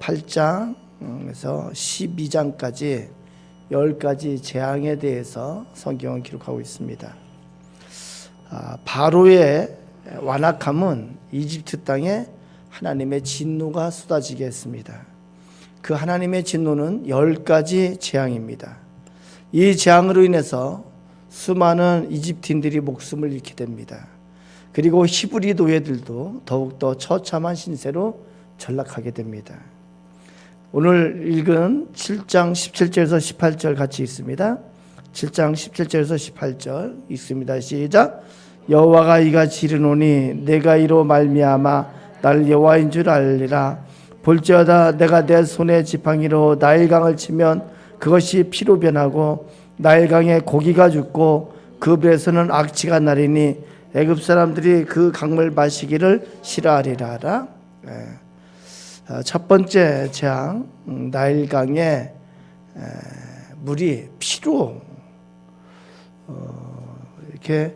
8장에서 12장까지 10가지 재앙에 대해서 성경은 기록하고 있습니다. 바로의 완악함은 이집트 땅에 하나님의 진노가 쏟아지게 했습니다. 그 하나님의 진노는 10가지 재앙입니다. 이 재앙으로 인해서 수많은 이집트인들이 목숨을 잃게 됩니다. 그리고 히브리 노예들도 더욱더 처참한 신세로 전락하게 됩니다. 오늘 읽은 7장 17절에서 18절 같이 읽습니다. 7장 17절에서 18절 읽습니다. 시작. 여호와가 이같이 이르노니 내가 이로 말미암아 나를 여호와인 줄 알리라. 볼지어다 내가 내 손의 지팡이로 나일강을 치면 그것이 피로 변하고 나일강에 고기가 죽고 그 배에서는 악취가 나리니 애굽 사람들이 그 강물 마시기를 싫어하리라. 첫 번째 재앙, 나일강에 물이 피로 이렇게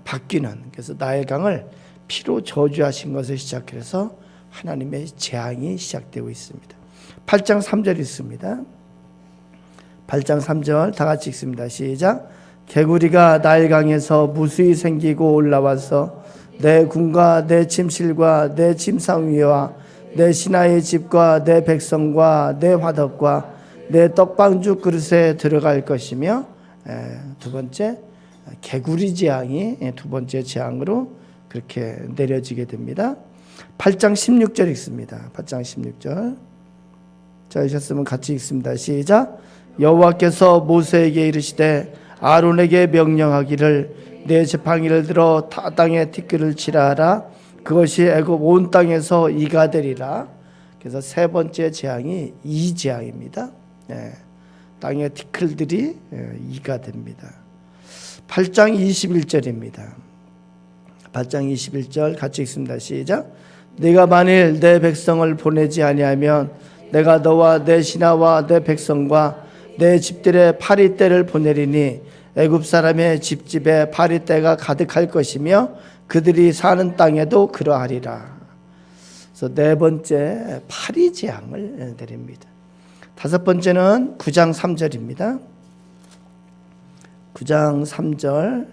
바뀌는, 그래서 나일강을 피로 저주하신 것을 시작해서 하나님의 재앙이 시작되고 있습니다. 8장 3절 있습니다. 8장 3절 다 같이 읽습니다. 시작. 개구리가 나일강에서 무수히 생기고 올라와서 내 궁과 내 침실과 내 침상 위와 내 신하의 집과 내 백성과 내 화덕과 내 떡방죽 그릇에 들어갈 것이며, 두 번째 개구리 재앙이 두 번째 재앙으로 그렇게 내려지게 됩니다. 8장 16절 읽습니다. 8장 16절 찾으셨으면 같이 읽습니다. 시작. 여호와께서 모세에게 이르시되 아론에게 명령하기를 내 지팡이를 들어 타 땅에 티끌을 치라 하라. 그것이 애굽 온 땅에서 이가 되리라. 그래서 세 번째 재앙이 이 재앙입니다. 땅의 티끌들이 이가 됩니다. 8장 21절입니다. 8장 21절 같이 읽습니다. 시작. 네가 만일 내 백성을 보내지 아니하면 내가 너와 내 신하와 내 백성과 내 집들의 파리떼를 보내리니 애굽 사람의 집집에 파리떼가 가득할 것이며 그들이 사는 땅에도 그러하리라. 그래서 네 번째 파리 재앙을 내립니다. 다섯 번째는 9장 3절입니다. 9장 3절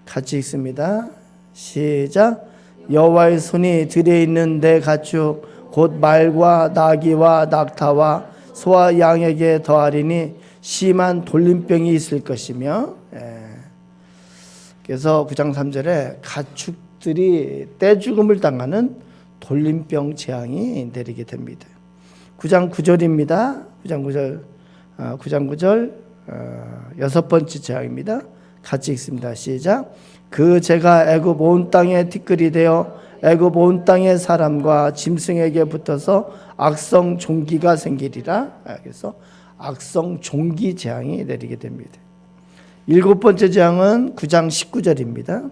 같이 읽습니다. 시작. 여호와의 손이 들에 있는 내 가축 곧 말과 나귀와 낙타와 소와 양에게 더하리니 심한 돌림병이 있을 것이며, 그래서 9장 3절에 가축들이 떼죽음을 당하는 돌림병 재앙이 내리게 됩니다. 9장 9절입니다. 9장 9절 여섯 번째 재앙입니다. 같이 읽습니다. 시작. 그 재가 애굽 온 땅에 티끌이 되어 애굽 온 땅의 사람과 짐승에게 붙어서 악성 종기가 생기리라. 그래서 악성 종기 재앙이 내리게 됩니다. 일곱 번째 재앙은 9장 19절입니다.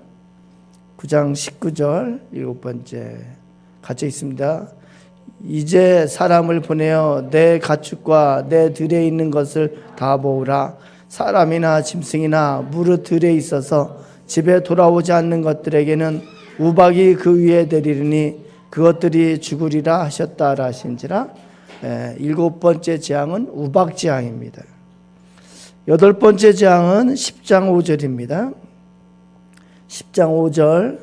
9장 19절 일곱 번째 같이 있습니다. 이제 사람을 보내어 내 가축과 내 들에 있는 것을 다 모으라. 사람이나 짐승이나 무릇 들에 있어서 집에 돌아오지 않는 것들에게는 우박이 그 위에 내리리니 그것들이 죽으리라 하셨다라 하신지라. 일곱 번째 재앙은 우박 재앙입니다. 여덟 번째 재앙은 10장 5절입니다. 10장 5절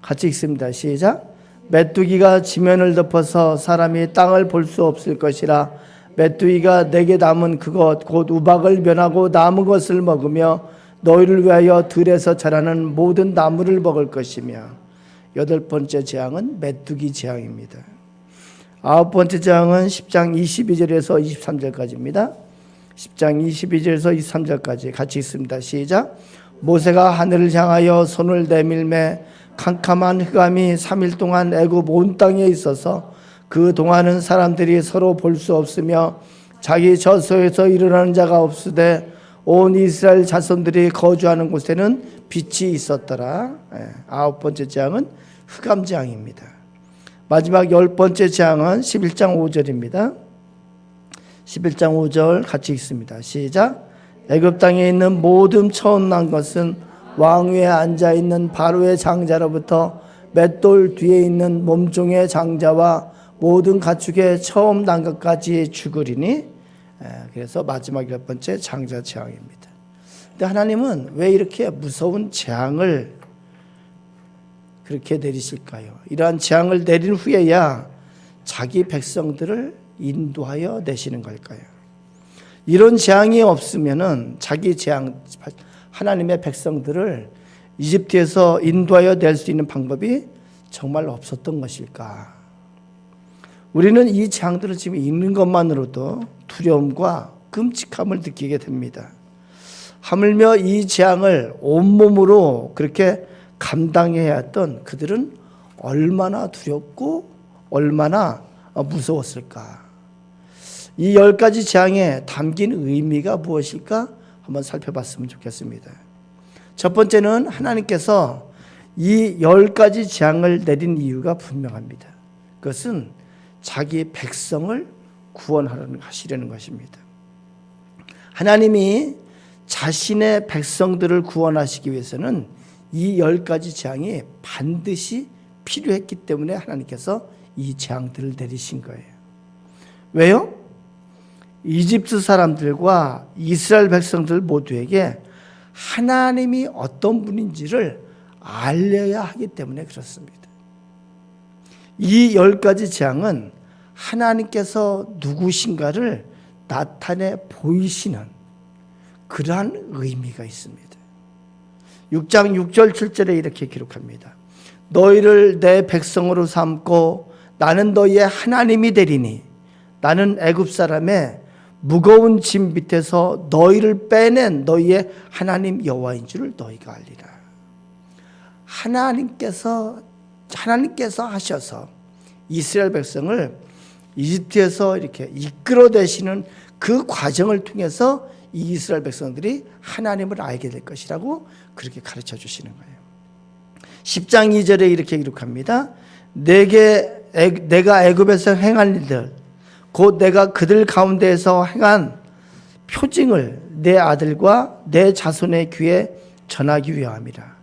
같이 읽습니다. 시작. 메뚜기가 지면을 덮어서 사람이 땅을 볼 수 없을 것이라. 메뚜기가 내게 남은 그것 곧 우박을 면하고 남은 것을 먹으며 너희를 위하여 들에서 자라는 모든 나무를 먹을 것이며. 여덟 번째 재앙은 메뚜기 재앙입니다. 아홉 번째 재앙은 10장 22절에서 23절까지입니다. 10장 22절에서 23절까지 같이 읽습니다. 시작. 모세가 하늘을 향하여 손을 내밀매 캄캄한 흑암이 3일 동안 애굽 온 땅에 있어서 그 동안은 사람들이 서로 볼 수 없으며 자기 저소에서 일어나는 자가 없으되 온 이스라엘 자손들이 거주하는 곳에는 빛이 있었더라. 아홉 번째 재앙은 흑암 재앙입니다. 마지막 열 번째 재앙은 11장 5절입니다. 11장 5절 같이 읽습니다. 시작. 애굽 땅에 있는 모든 처음 난 것은 왕 위에 앉아 있는 바로의 장자로부터 맷돌 뒤에 있는 몸종의 장자와 모든 가축의 처음 난 것까지 죽으리니, 그래서 마지막 10번째 장자 재앙입니다. 근데 하나님은 왜 이렇게 무서운 재앙을 그렇게 내리실까요? 이러한 재앙을 내린 후에야 자기 백성들을 인도하여 내시는 걸까요? 이런 재앙이 없으면은 자기 재앙, 하나님의 백성들을 이집트에서 인도하여 낼 수 있는 방법이 정말 없었던 것일까? 우리는 이 재앙들을 지금 읽는 것만으로도 두려움과 끔찍함을 느끼게 됩니다. 하물며 이 재앙을 온몸으로 그렇게 감당해야 했던 그들은 얼마나 두렵고 얼마나 무서웠을까? 이 10가지 재앙에 담긴 의미가 무엇일까? 한번 살펴봤으면 좋겠습니다. 첫 번째는 하나님께서 이 10가지 재앙을 내린 이유가 분명합니다. 그것은 자기 백성을 구원하시려는 것입니다. 하나님이 자신의 백성들을 구원하시기 위해서는 이 10가지 재앙이 반드시 필요했기 때문에 하나님께서 이 재앙들을 내리신 거예요. 왜요? 이집트 사람들과 이스라엘 백성들 모두에게 하나님이 어떤 분인지를 알려야 하기 때문에 그렇습니다. 이 10가지 재앙은 하나님께서 누구신가를 나타내 보이시는 그러한 의미가 있습니다. 6장 6절 7절에 이렇게 기록합니다. 너희를 내 백성으로 삼고 나는 너희의 하나님이 되리니 나는 애굽 사람의 무거운 짐 밑에서 너희를 빼낸 너희의 하나님 여호와인 줄을 너희가 알리라. 하나님께서 하셔서 이스라엘 백성을 이집트에서 이렇게 이끌어내시는 그 과정을 통해서 이 이스라엘 백성들이 하나님을 알게 될 것이라고 그렇게 가르쳐 주시는 거예요. 10장 2절에 이렇게 기록합니다. 내가 애굽에서 행한 일들 곧 내가 그들 가운데에서 행한 표징을 내 아들과 내 자손의 귀에 전하기 위함이라.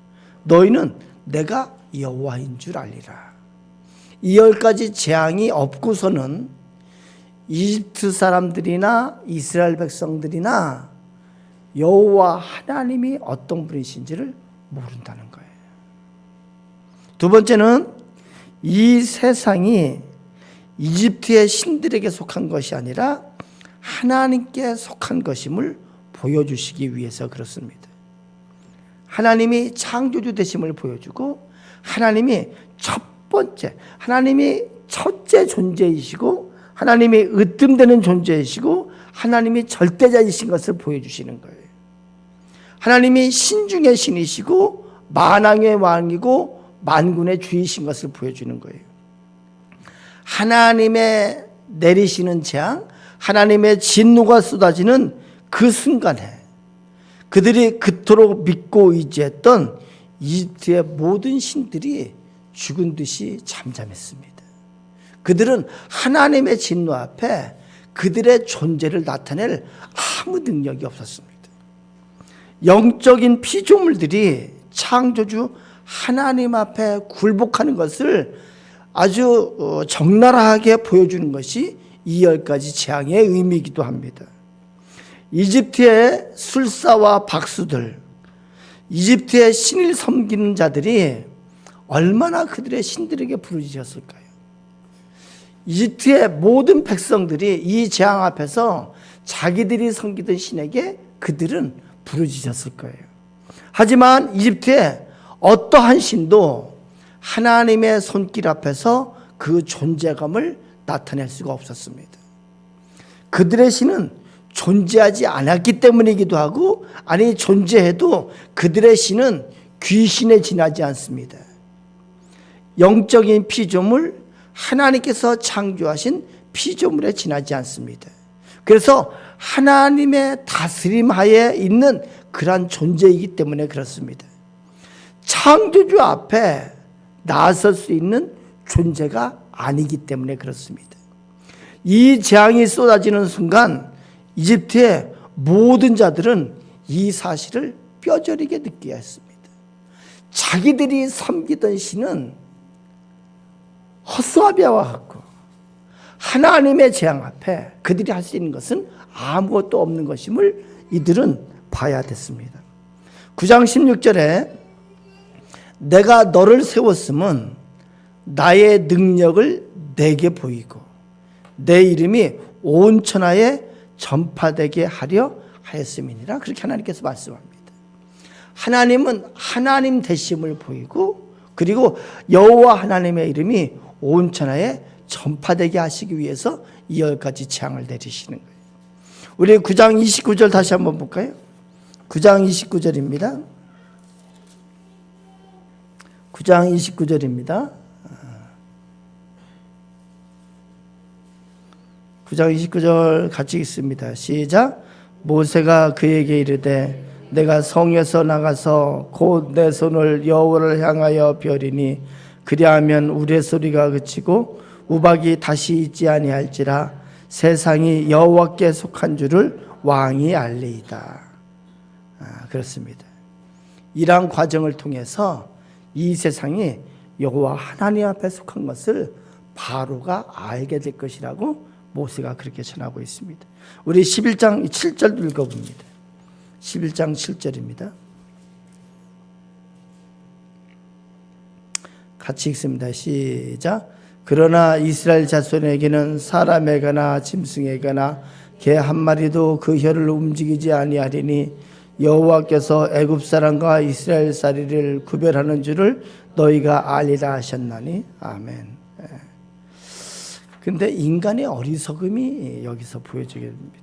너희는 내가 여호와인 줄 알리라. 이 10가지 재앙이 없고서는 이집트 사람들이나 이스라엘 백성들이나 여호와 하나님이 어떤 분이신지를 모른다는 거예요. 두 번째는 이 세상이 이집트의 신들에게 속한 것이 아니라 하나님께 속한 것임을 보여주시기 위해서 그렇습니다. 하나님이 창조주 되심을 보여주고 하나님이 하나님이 첫째 존재이시고 하나님이 으뜸되는 존재이시고 하나님이 절대자이신 것을 보여주시는 거예요. 하나님이 신중의 신이시고 만왕의 왕이고 만군의 주이신 것을 보여주는 거예요. 하나님의 내리시는 재앙, 하나님의 진노가 쏟아지는 그 순간에 그들이 그토록 믿고 의지했던 이집트의 모든 신들이 죽은 듯이 잠잠했습니다. 그들은 하나님의 진노 앞에 그들의 존재를 나타낼 아무 능력이 없었습니다. 영적인 피조물들이 창조주 하나님 앞에 굴복하는 것을 아주 적나라하게 보여주는 것이 이 10가지 재앙의 의미이기도 합니다. 이집트의 술사와 박수들, 이집트의 신을 섬기는 자들이 얼마나 그들의 신들에게 부르짖었을까요? 이집트의 모든 백성들이 이 재앙 앞에서 자기들이 섬기던 신에게 그들은 부르짖었을 거예요. 하지만 이집트의 어떠한 신도 하나님의 손길 앞에서 그 존재감을 나타낼 수가 없었습니다. 그들의 신은 존재하지 않았기 때문이기도 하고, 아니 존재해도 그들의 신은 귀신에 지나지 않습니다. 영적인 피조물, 하나님께서 창조하신 피조물에 지나지 않습니다. 그래서 하나님의 다스림 하에 있는 그러한 존재이기 때문에 그렇습니다. 창조주 앞에 나설 수 있는 존재가 아니기 때문에 그렇습니다. 이 재앙이 쏟아지는 순간 이집트의 모든 자들은 이 사실을 뼈저리게 느껴야 했습니다. 자기들이 섬기던 신은 헛수아비아와 같고 하나님의 재앙 앞에 그들이 할 수 있는 것은 아무것도 없는 것임을 이들은 봐야 됐습니다. 9장 16절에 내가 너를 세웠음은 나의 능력을 내게 보이고 내 이름이 온 천하에 전파되게 하려 하였음이니라. 그렇게 하나님께서 말씀합니다. 하나님은 하나님 되심을 보이고 그리고 여호와 하나님의 이름이 온 천하에 전파되게 하시기 위해서 이 10가지 재앙을 내리시는 거예요. 우리 9장 29절 다시 한번 볼까요? 9장 29절입니다. 9장 29절입니다. 9장 29절 같이 읽습니다. 시작. 모세가 그에게 이르되 내가 성에서 나가서 곧 내 손을 여호와를 향하여 펴리니 그리하면 우레 소리가 그치고 우박이 다시 있지 아니할지라 세상이 여호와께 속한 줄을 왕이 알리이다. 그렇습니다. 이러한 과정을 통해서 이 세상이 여호와 하나님 앞에 속한 것을 바로가 알게 될 것이라고 모세가 그렇게 전하고 있습니다. 우리 11장 7절도 읽어봅니다. 11장 7절입니다. 같이 읽습니다. 시작. 그러나 이스라엘 자손에게는 사람에게나 짐승에게나 개 한 마리도 그 혀를 움직이지 아니하리니 여호와께서 애굽 사람과 이스라엘 사리를 구별하는 줄을 너희가 알리라 하셨나니. 아멘. 근데 인간의 어리석음이 여기서 보여지게 됩니다.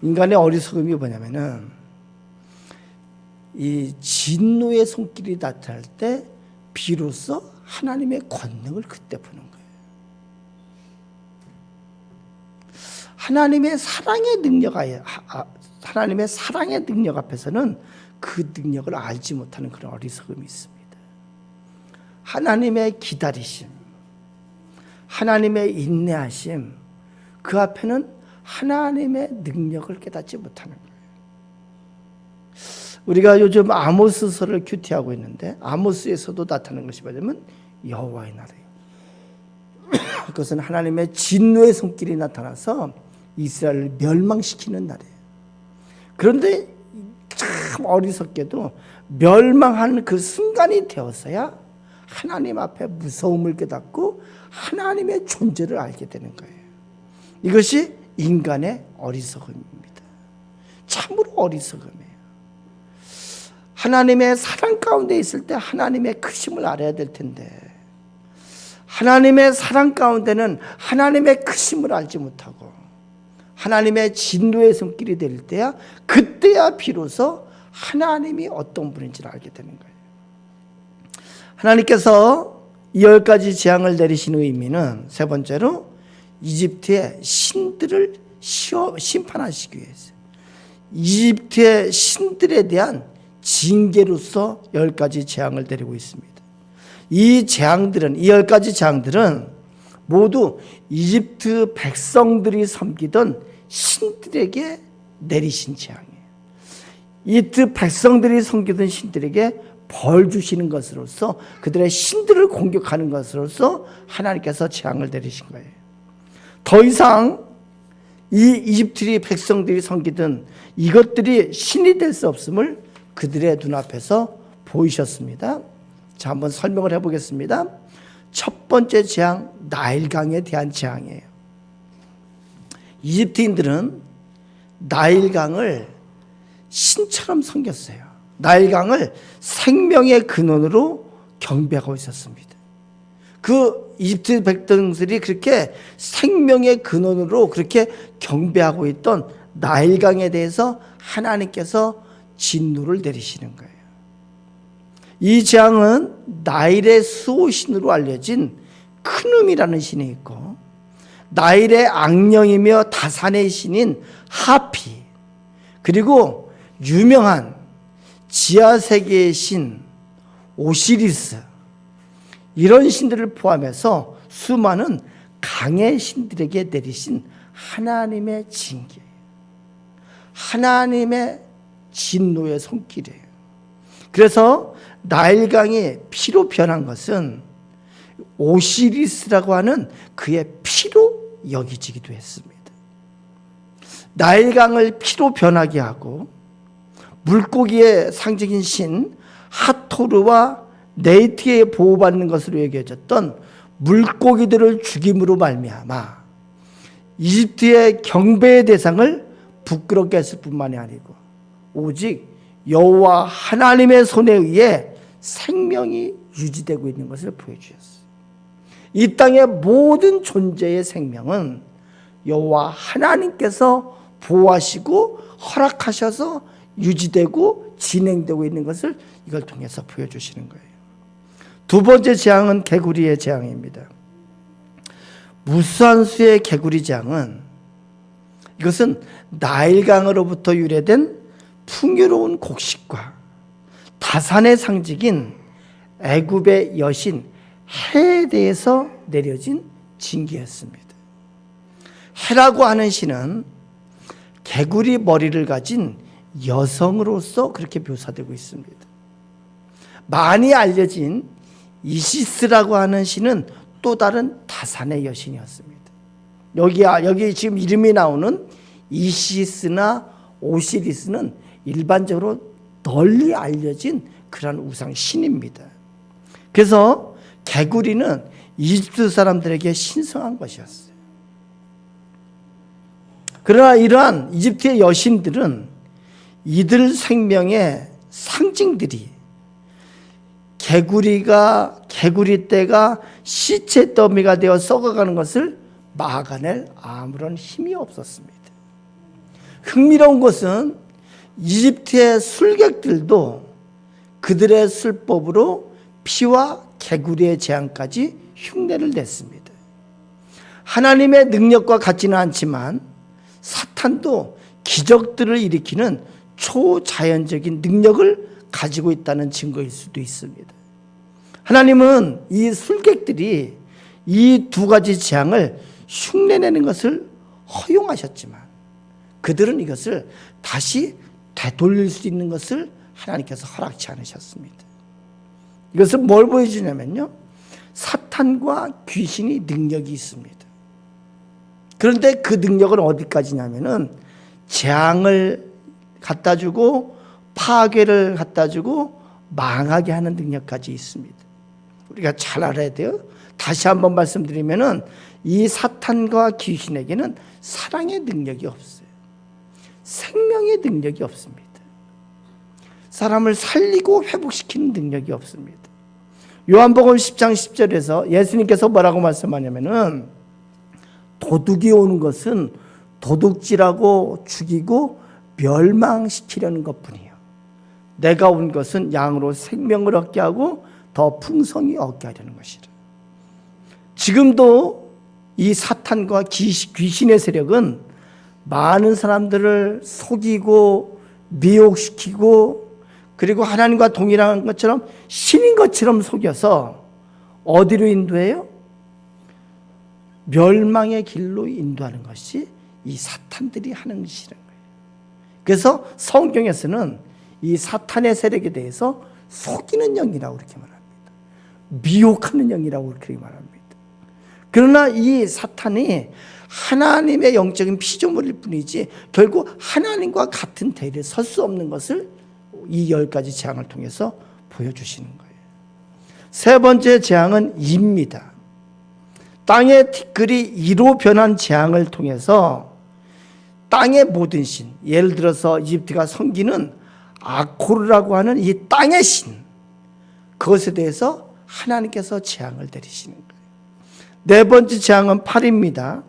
인간의 어리석음이 뭐냐면은 이 진노의 손길이 나타날 때 비로소 하나님의 권능을 그때 보는 거예요. 하나님의 사랑의 능력 앞에서는 그 능력을 알지 못하는 그런 어리석음이 있습니다. 하나님의 기다리심, 하나님의 인내하심, 그 앞에는 하나님의 능력을 깨닫지 못하는 거예요. 우리가 요즘 아모스서를 큐티하고 있는데 아모스에서도 나타나는 것이 뭐냐면 여호와의 날이에요. 그것은 하나님의 진노의 손길이 나타나서 이스라엘을 멸망시키는 날이에요. 그런데 참 어리석게도 멸망하는 그 순간이 되었어야 하나님 앞에 무서움을 깨닫고 하나님의 존재를 알게 되는 거예요. 이것이 인간의 어리석음입니다. 참으로 어리석음이에요. 하나님의 사랑 가운데 있을 때 하나님의 크심을 알아야 될 텐데 하나님의 사랑 가운데는 하나님의 크심을 알지 못하고 하나님의 진노의 손길이 될 때야 그때야 비로소 하나님이 어떤 분인지를 알게 되는 거예요. 하나님께서 이 10가지 재앙을 내리신 의미는 세 번째로 이집트의 신들을 심판하시기 위해서 이집트의 신들에 대한 징계로서 10가지 재앙을 내리고 있습니다. 이 10가지 재앙들은 모두 이집트 백성들이 섬기던 신들에게 내리신 재앙이에요. 이집트 백성들이 섬기던 신들에게 벌 주시는 것으로서 그들의 신들을 공격하는 것으로서 하나님께서 재앙을 내리신 거예요. 더 이상 이 이집트 백성들이 섬기던 이것들이 신이 될 수 없음을 그들의 눈앞에서 보이셨습니다. 자, 한번 설명을 해보겠습니다. 첫 번째 재앙, 나일강에 대한 재앙이에요. 이집트인들은 나일강을 신처럼 섬겼어요. 나일강을 생명의 근원으로 경배하고 있었습니다. 그 이집트 백성들이 그렇게 생명의 근원으로 그렇게 경배하고 있던 나일강에 대해서 하나님께서 진노를 내리시는 거예요. 이 재앙은 나일의 수호신으로 알려진 크눔이라는 신이 있고 나일의 악령이며 다산의 신인 하피, 그리고 유명한 지하세계의 신 오시리스, 이런 신들을 포함해서 수많은 강의 신들에게 내리신 하나님의 징계, 하나님의 진노의 손길이에요. 그래서 나일강이 피로 변한 것은 오시리스라고 하는 그의 피로 여기지기도 했습니다. 나일강을 피로 변하게 하고 물고기의 상징인 신 하토르와 네이트에 보호받는 것으로 여겨졌던 물고기들을 죽임으로 말미암아 이집트의 경배의 대상을 부끄럽게 했을 뿐만이 아니고 오직 여호와 하나님의 손에 의해 생명이 유지되고 있는 것을 보여주셨어요. 이 땅의 모든 존재의 생명은 여호와 하나님께서 보호하시고 허락하셔서 유지되고 진행되고 있는 것을 이걸 통해서 보여주시는 거예요. 두 번째 재앙은 개구리의 재앙입니다. 무수한 수의 개구리 재앙은 이것은 나일강으로부터 유래된 풍요로운 곡식과 다산의 상징인 애굽의 여신 해에 대해서 내려진 징계였습니다. 해라고 하는 신은 개구리 머리를 가진 여성으로서 그렇게 묘사되고 있습니다. 많이 알려진 이시스라고 하는 신은 또 다른 다산의 여신이었습니다. 여기 지금 이름이 나오는 이시스나 오시리스는 일반적으로 널리 알려진 그런 우상 신입니다. 그래서 개구리는 이집트 사람들에게 신성한 것이었어요. 그러나 이러한 이집트의 여신들은 이들 생명의 상징들이 개구리 떼가 시체 더미가 되어 썩어가는 것을 막아낼 아무런 힘이 없었습니다. 흥미로운 것은 이집트의 술객들도 그들의 술법으로 피와 개구리의 재앙까지 흉내를 냈습니다. 하나님의 능력과 같지는 않지만 사탄도 기적들을 일으키는 초자연적인 능력을 가지고 있다는 증거일 수도 있습니다. 하나님은 이 술객들이 이 두 가지 재앙을 흉내내는 것을 허용하셨지만 그들은 이것을 다시 되돌릴 수 있는 것을 하나님께서 허락치 않으셨습니다. 이것은 뭘 보여주냐면요, 사탄과 귀신이 능력이 있습니다. 그런데 그 능력은 어디까지냐면은 재앙을 갖다 주고 파괴를 갖다 주고 망하게 하는 능력까지 있습니다. 우리가 잘 알아야 돼요. 다시 한번 말씀드리면은 이 사탄과 귀신에게는 사랑의 능력이 없어요. 생명의 능력이 없습니다. 사람을 살리고 회복시키는 능력이 없습니다. 요한복음 10장 10절에서 예수님께서 뭐라고 말씀하냐면은 도둑이 오는 것은 도둑질하고 죽이고 멸망시키려는 것뿐이에요. 내가 온 것은 양으로 생명을 얻게 하고 더 풍성히 얻게 하려는 것이라. 지금도 이 사탄과 귀신의 세력은 많은 사람들을 속이고 미혹시키고 그리고 하나님과 동일한 것처럼 신인 것처럼 속여서 어디로 인도해요? 멸망의 길로 인도하는 것이 이 사탄들이 하는 짓이라는 거예요. 그래서 성경에서는 이 사탄의 세력에 대해서 속이는 영이라고 그렇게 말합니다. 미혹하는 영이라고 그렇게 말합니다. 그러나 이 사탄이 하나님의 영적인 피조물일 뿐이지 결국 하나님과 같은 대리에 설 수 없는 것을 이 10가지 재앙을 통해서 보여주시는 거예요. 세 번째 재앙은 이입니다. 땅의 티끌이 이로 변한 재앙을 통해서 땅의 모든 신, 예를 들어서 이집트가 섬기는 아코르라고 하는 이 땅의 신, 그것에 대해서 하나님께서 재앙을 내리시는 거예요. 네 번째 재앙은 팔입니다.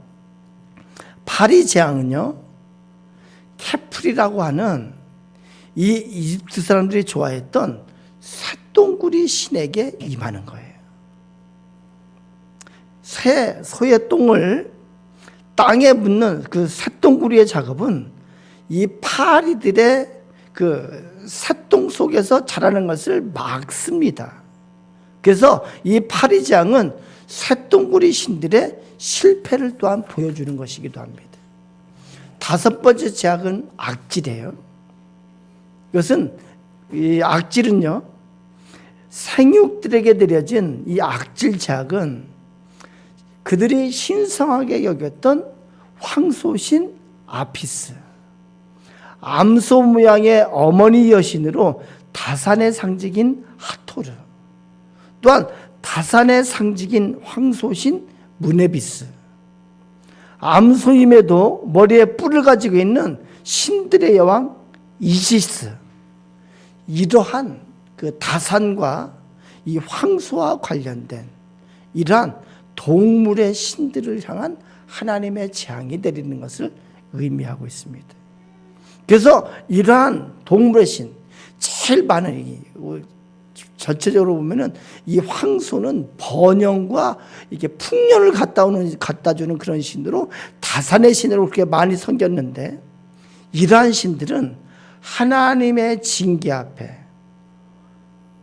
팔이 재앙은요, 케플이라고 하는 이 이집트 사람들이 좋아했던 쇳덩구리 신에게 임하는 거예요. 소의 똥을 땅에 묻는 그 쇳덩구리의 작업은 이 파리들의 그 쇳덩 속에서 자라는 것을 막습니다. 그래서 이 파리재앙은 쇳덩구리 신들의 실패를 또한 보여주는 것이기도 합니다. 다섯 번째 재앙은 악질이에요. 이것은 이 악질은요, 생육들에게 내려진 이 악질 재앙은 그들이 신성하게 여겼던 황소신 아피스, 암소 모양의 어머니 여신으로 다산의 상징인 하토르, 또한 다산의 상징인 황소신 무네비스, 암소임에도 머리에 뿔을 가지고 있는 신들의 여왕 이시스, 이러한 그 다산과 이 황소와 관련된 이러한 동물의 신들을 향한 하나님의 재앙이 내리는 것을 의미하고 있습니다. 그래서 이러한 동물의 신, 제일 많은, 전체적으로 보면은 이 황소는 번영과 이게 풍년을 갖다 주는 그런 신으로 다산의 신으로 그렇게 많이 섬겼는데, 이러한 신들은 하나님의 징계 앞에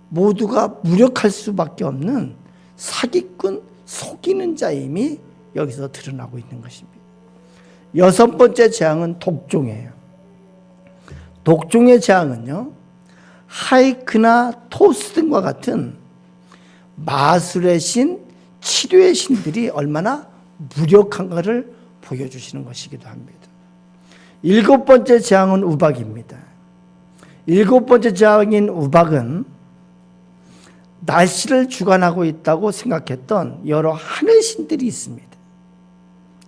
모두가 무력할 수밖에 없는 사기꾼, 속이는 자임이 여기서 드러나고 있는 것입니다. 여섯 번째 재앙은 독종이에요. 독종의 재앙은요, 하이크나 토스 등과 같은 마술의 신, 치료의 신들이 얼마나 무력한가를 보여주시는 것이기도 합니다. 일곱 번째 재앙은 우박입니다. 일곱 번째 재앙인 우박은 날씨를 주관하고 있다고 생각했던 여러 하늘 신들이 있습니다.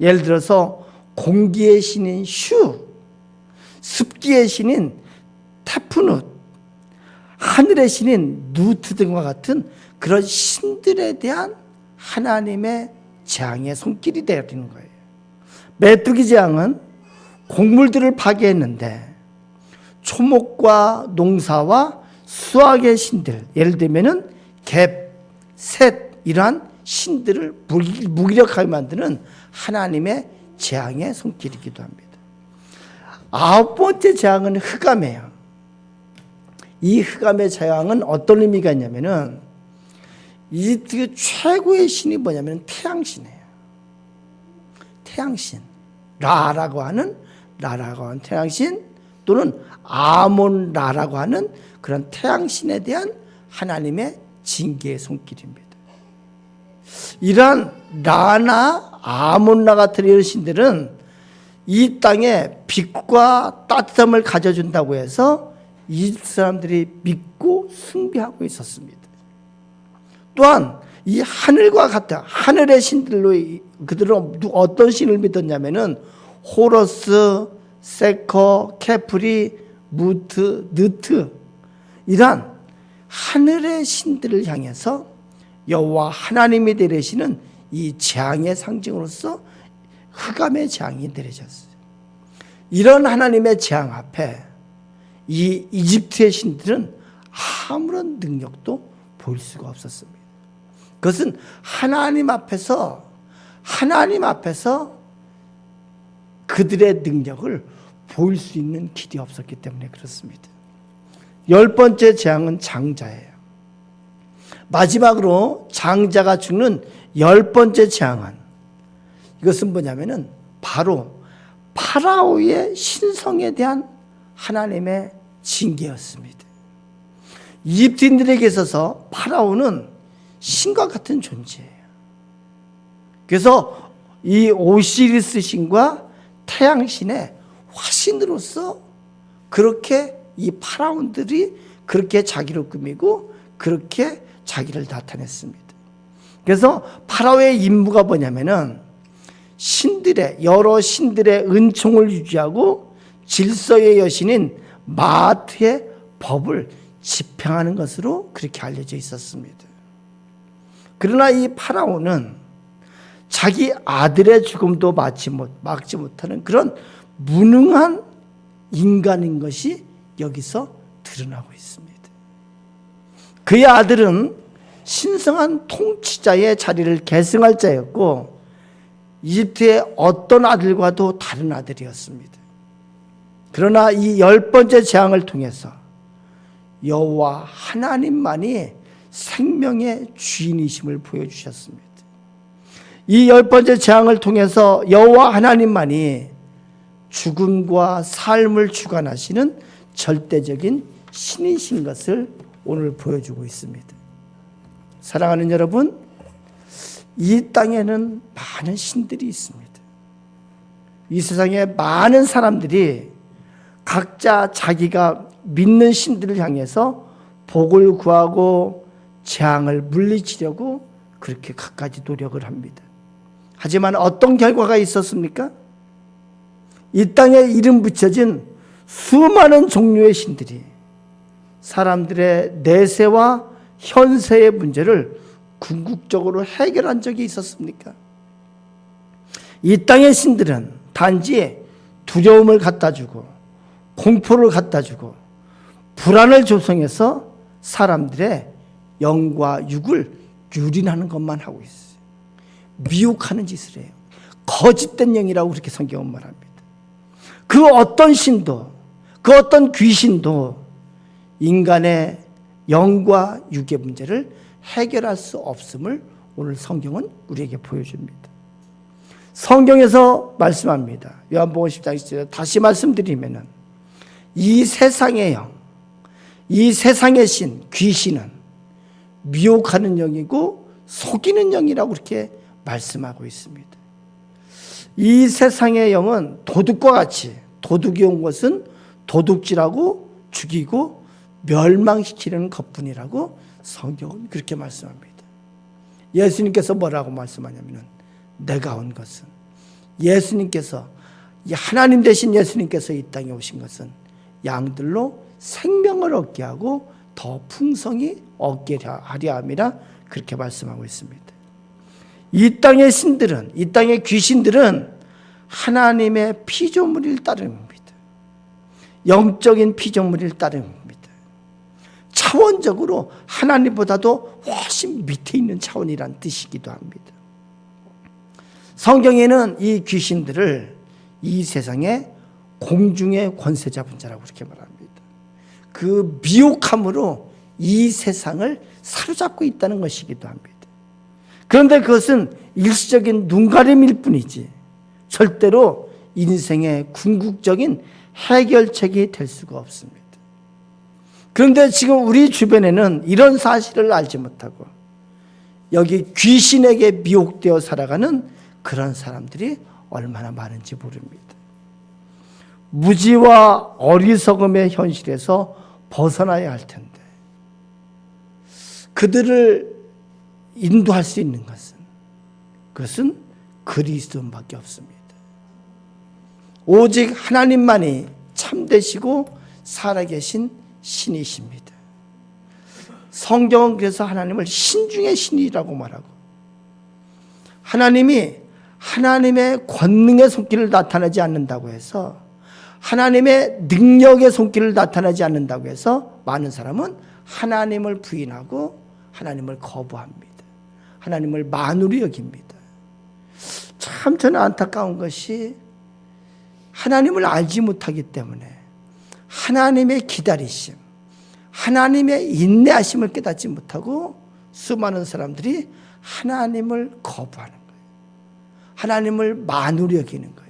예를 들어서 공기의 신인 슈, 습기의 신인 테프누, 하늘의 신인 누트 등과 같은 그런 신들에 대한 하나님의 재앙의 손길이 내리는 거예요. 메뚜기 재앙은 곡물들을 파괴했는데 초목과 농사와 수확의 신들, 예를 들면은 갭, 셋, 이러한 신들을 무기력하게 만드는 하나님의 재앙의 손길이기도 합니다. 아홉 번째 재앙은 흑암이에요. 이 흑암의 재앙은 어떤 의미가 있냐면은 이집트 최고의 신이 뭐냐면 태양신이에요. 태양신, 라라고 하는 태양신, 또는 아몬라라고 하는 그런 태양신에 대한 하나님의 징계의 손길입니다. 이러한 라나 아몬라 같은 이런 신들은 이 땅에 빛과 따뜻함을 가져준다고 해서 이집트 사람들이 믿고 숭배하고 있었습니다. 또한 이 하늘과 같은 하늘의 신들로 그들은 어떤 신을 믿었냐면은 호러스, 세커, 케프리, 무트, 느트, 이러한 하늘의 신들을 향해서 여호와 하나님이 내리시는 이 재앙의 상징으로서 흑암의 재앙이 내려졌어요. 이런 하나님의 재앙 앞에 이 이집트의 신들은 아무런 능력도 보일 수가 없었습니다. 그것은 하나님 앞에서 그들의 능력을 보일 수 있는 길이 없었기 때문에 그렇습니다. 열 번째 재앙은 장자예요. 마지막으로 장자가 죽는 열 번째 재앙은, 이것은 뭐냐면은 바로 파라오의 신성에 대한 하나님의 징계였습니다. 이집트인들에게 있어서 파라오는 신과 같은 존재예요. 그래서 이 오시리스 신과 태양신의 화신으로서 그렇게 이 파라온들이 그렇게 자기를 꾸미고 그렇게 자기를 나타냈습니다. 그래서 파라오의 임무가 뭐냐면은 여러 신들의 은총을 유지하고 질서의 여신인 마아트의 법을 집행하는 것으로 그렇게 알려져 있었습니다. 그러나 이 파라오는 자기 아들의 죽음도 막지 못하는 그런 무능한 인간인 것이 여기서 드러나고 있습니다. 그의 아들은 신성한 통치자의 자리를 계승할 자였고 이집트의 어떤 아들과도 다른 아들이었습니다. 그러나 이 열 번째 재앙을 통해서 여호와 하나님만이 생명의 주인이심을 보여주셨습니다. 이 열 번째 재앙을 통해서 여호와 하나님만이 죽음과 삶을 주관하시는 절대적인 신이신 것을 오늘 보여주고 있습니다. 사랑하는 여러분, 이 땅에는 많은 신들이 있습니다. 이 세상에 많은 사람들이 각자 자기가 믿는 신들을 향해서 복을 구하고 재앙을 물리치려고 그렇게 갖가지 노력을 합니다. 하지만 어떤 결과가 있었습니까? 이 땅에 이름 붙여진 수많은 종류의 신들이 사람들의 내세와 현세의 문제를 궁극적으로 해결한 적이 있었습니까? 이 땅의 신들은 단지 두려움을 갖다 주고 공포를 갖다 주고 불안을 조성해서 사람들의 영과 육을 유린하는 것만 하고 있어요. 미혹하는 짓을 해요. 거짓된 영이라고 그렇게 성경은 말합니다. 그 어떤 신도, 그 어떤 귀신도 인간의 영과 육의 문제를 해결할 수 없음을 오늘 성경은 우리에게 보여줍니다. 성경에서 말씀합니다. 요한복음 10장 10절 다시 말씀드리면은 이 세상의 영, 이 세상의 신, 귀신은 미혹하는 영이고 속이는 영이라고 그렇게 말씀하고 있습니다. 이 세상의 영은 도둑과 같이 도둑이 온 것은 도둑질하고 죽이고 멸망시키려는 것뿐이라고 성경은 그렇게 말씀합니다. 예수님께서 뭐라고 말씀하냐면은 내가 온 것은 예수님께서 하나님 되신 예수님께서 이 땅에 오신 것은 양들로 생명을 얻게 하고 더 풍성히 얻게 하려 함이라 그렇게 말씀하고 있습니다. 이 땅의 신들은 이 땅의 귀신들은 하나님의 피조물일 따름입니다. 영적인 피조물일 따름입니다. 차원적으로 하나님보다도 훨씬 밑에 있는 차원이란 뜻이기도 합니다. 성경에는 이 귀신들을 이 세상의 공중의 권세 잡은 자라고 그렇게 말합니다. 그 미혹함으로 이 세상을 사로잡고 있다는 것이기도 합니다. 그런데 그것은 일시적인 눈가림일 뿐이지 절대로 인생의 궁극적인 해결책이 될 수가 없습니다. 그런데 지금 우리 주변에는 이런 사실을 알지 못하고 여기 귀신에게 미혹되어 살아가는 그런 사람들이 얼마나 많은지 모릅니다. 무지와 어리석음의 현실에서 벗어나야 할 텐데 그들을 인도할 수 있는 그것은 그리스도밖에 없습니다. 오직 하나님만이 참되시고 살아계신 신이십니다. 성경은 그래서 하나님을 신 중의 신이라고 말하고 하나님이 하나님의 권능의 손길을 나타내지 않는다고 해서 하나님의 능력의 손길을 나타내지 않는다고 해서 많은 사람은 하나님을 부인하고 하나님을 거부합니다. 하나님을 만으로 여깁니다. 참 저는 안타까운 것이 하나님을 알지 못하기 때문에 하나님의 기다리심, 하나님의 인내하심을 깨닫지 못하고 수많은 사람들이 하나님을 거부하는 거예요. 하나님을 만으로 여기는 거예요.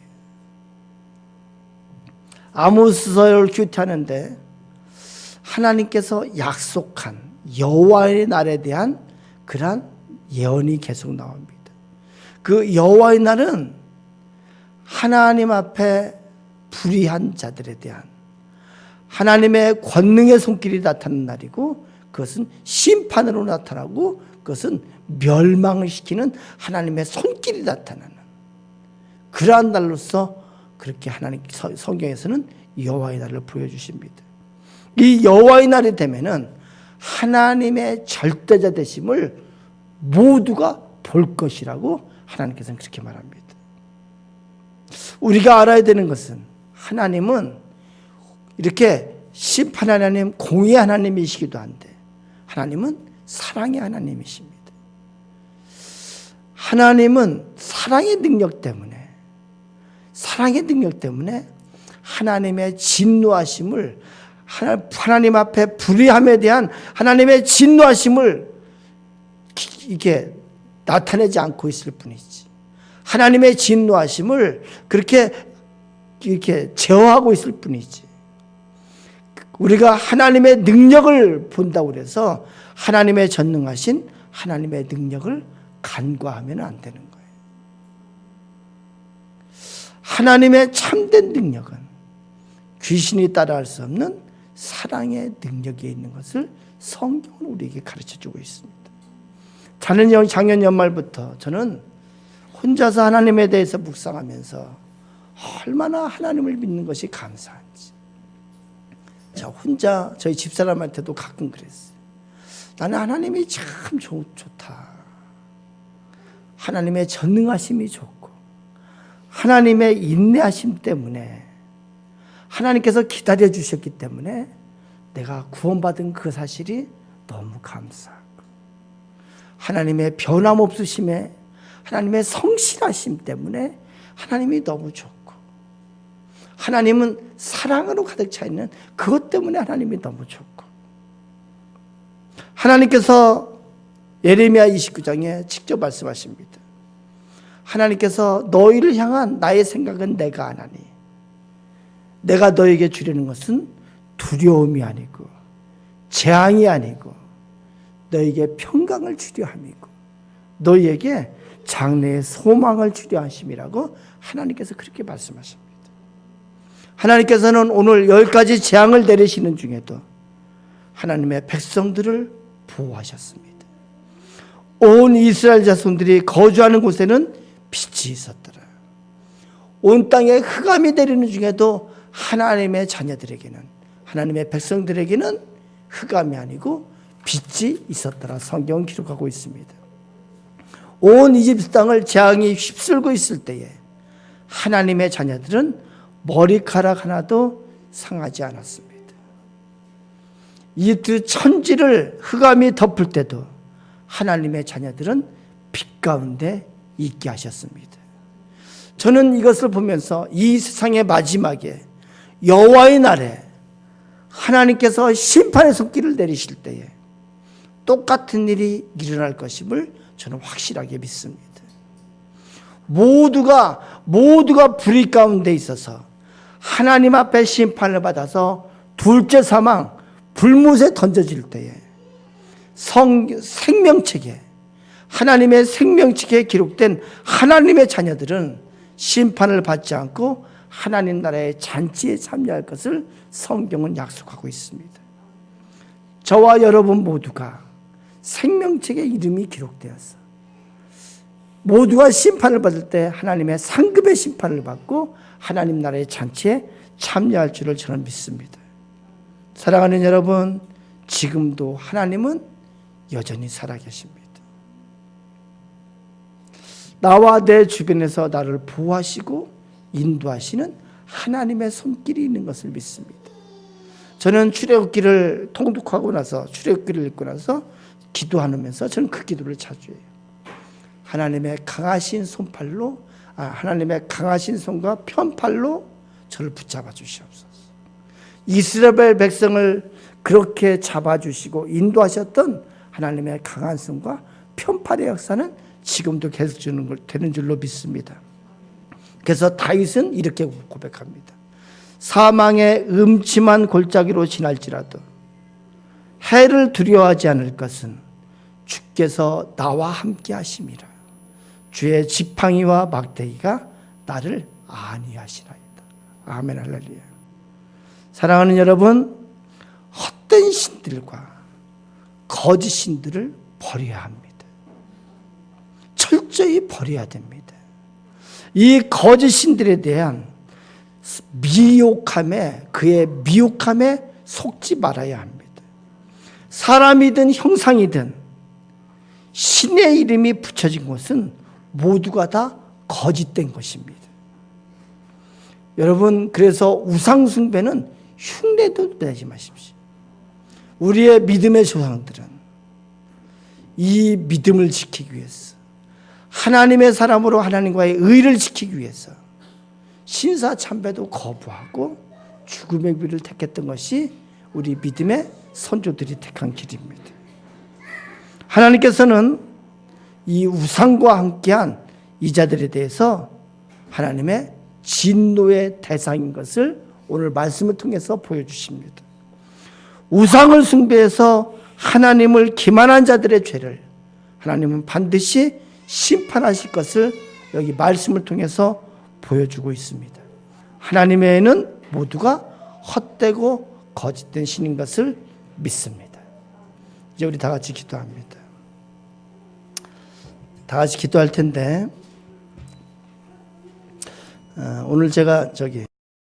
아모스서를 큐티하는데 하나님께서 약속한 여호와의 날에 대한 그러한 예언이 계속 나옵니다. 그 여호와의 날은 하나님 앞에 불의한 자들에 대한 하나님의 권능의 손길이 나타나는 날이고 그것은 심판으로 나타나고 그것은 멸망을 시키는 하나님의 손길이 나타나는 그러한 날로서 그렇게 하나님 성경에서는 여호와의 날을 보여주십니다. 이 여호와의 날이 되면은 하나님의 절대자 되심을 모두가 볼 것이라고 하나님께서는 그렇게 말합니다. 우리가 알아야 되는 것은 하나님은 이렇게 심판 하나님, 공의 하나님이시기도 한데 하나님은 사랑의 하나님이십니다. 하나님은 사랑의 능력 때문에 하나님의 진노하심을 하나님 앞에 불의함에 대한 하나님의 진노하심을 이렇게 나타내지 않고 있을 뿐이지 하나님의 진노하심을 그렇게 이렇게 제어하고 있을 뿐이지 우리가 하나님의 능력을 본다고 해서 하나님의 전능하신 하나님의 능력을 간과하면 안 되는 거예요. 하나님의 참된 능력은 귀신이 따라할 수 없는 사랑의 능력이 있는 것을 성경은 우리에게 가르쳐주고 있습니다. 작년 연말부터 저는 혼자서 하나님에 대해서 묵상하면서 얼마나 하나님을 믿는 것이 감사한지, 저 혼자 저희 집사람한테도 가끔 그랬어요. 나는 하나님이 참 좋다. 하나님의 전능하심이 좋고 하나님의 인내하심 때문에, 하나님께서 기다려 주셨기 때문에 내가 구원받은 그 사실이 너무 감사하고, 하나님의 변함없으심에, 하나님의 성실하심 때문에 하나님이 너무 좋고, 하나님은 사랑으로 가득 차 있는 그것 때문에 하나님이 너무 좋고, 하나님께서 예레미야 29장에 직접 말씀하십니다. 하나님께서 너희를 향한 나의 생각은 내가 아나니 내가 너에게 주려는 것은 두려움이 아니고 재앙이 아니고 너에게 평강을 주려 함이고 너희에게 장래의 소망을 주려 하심이라고 하나님께서 그렇게 말씀하십니다. 하나님께서는 오늘 10가지 재앙을 내리시는 중에도 하나님의 백성들을 보호하셨습니다. 온 이스라엘 자손들이 거주하는 곳에는 빛이 있었더라. 온 땅에 흑암이 내리는 중에도 하나님의 자녀들에게는, 하나님의 백성들에게는 흑암이 아니고 빛이 있었더라. 성경은 기록하고 있습니다. 온 이집트 땅을 재앙이 휩쓸고 있을 때에 하나님의 자녀들은 머리카락 하나도 상하지 않았습니다. 이집트 천지를 흑암이 덮을 때도 하나님의 자녀들은 빛 가운데 있게 하셨습니다. 저는 이것을 보면서 이 세상의 마지막에 여호와의 날에 하나님께서 심판의 손길을 내리실 때에 똑같은 일이 일어날 것임을 저는 확실하게 믿습니다. 모두가 불의 가운데 있어서 하나님 앞에 심판을 받아서 둘째 사망 불못에 던져질 때에 생명책에, 하나님의 생명책에 기록된 하나님의 자녀들은 심판을 받지 않고 하나님 나라의 잔치에 참여할 것을 성경은 약속하고 있습니다. 저와 여러분 모두가 생명책에 이름이 기록되어서 모두가 심판을 받을 때 하나님의 상급의 심판을 받고 하나님 나라의 잔치에 참여할 줄을 저는 믿습니다. 사랑하는 여러분, 지금도 하나님은 여전히 살아계십니다. 나와 내 주변에서 나를 보호하시고 인도하시는 하나님의 손길이 있는 것을 믿습니다. 저는 출애굽기를 통독하고 나서, 출애굽기를 읽고 나서 기도하면서 저는 그 기도를 자주 해요. 하나님의 강하신 손팔로, 하나님의 강하신 손과 편팔로 저를 붙잡아 주시옵소서. 이스라엘 백성을 그렇게 잡아주시고 인도하셨던 하나님의 강한 손과 편팔의 역사는 지금도 계속 되는 줄로 믿습니다. 그래서 다윗은 이렇게 고백합니다. 사망의 음침한 골짜기로 지날지라도 해를 두려워하지 않을 것은 주께서 나와 함께 하심이라. 주의 지팡이와 막대기가 나를 안위하시나이다. 아멘, 할렐루야. 사랑하는 여러분, 헛된 신들과 거짓 신들을 버려야 합니다. 철저히 버려야 됩니다. 이 거짓 신들에 대한 그의 미혹함에 속지 말아야 합니다. 사람이든 형상이든 신의 이름이 붙여진 것은 모두가 다 거짓된 것입니다. 여러분, 그래서 우상숭배는 흉내도 내지 마십시오. 우리의 믿음의 조상들은 이 믿음을 지키기 위해서, 하나님의 사람으로 하나님과의 의를 지키기 위해서 신사 참배도 거부하고 죽음의 길을 택했던 것이 우리 믿음의 선조들이 택한 길입니다. 하나님께서는 이 우상과 함께한 이 자들에 대해서 하나님의 진노의 대상인 것을 오늘 말씀을 통해서 보여주십니다. 우상을 숭배해서 하나님을 기만한 자들의 죄를 하나님은 반드시 심판하실 것을 여기 말씀을 통해서 보여주고 있습니다. 하나님의 애는 모두가 헛되고 거짓된 신인 것을 믿습니다. 이제 우리 다 같이 기도합니다. 다 같이 기도할 텐데 오늘 제가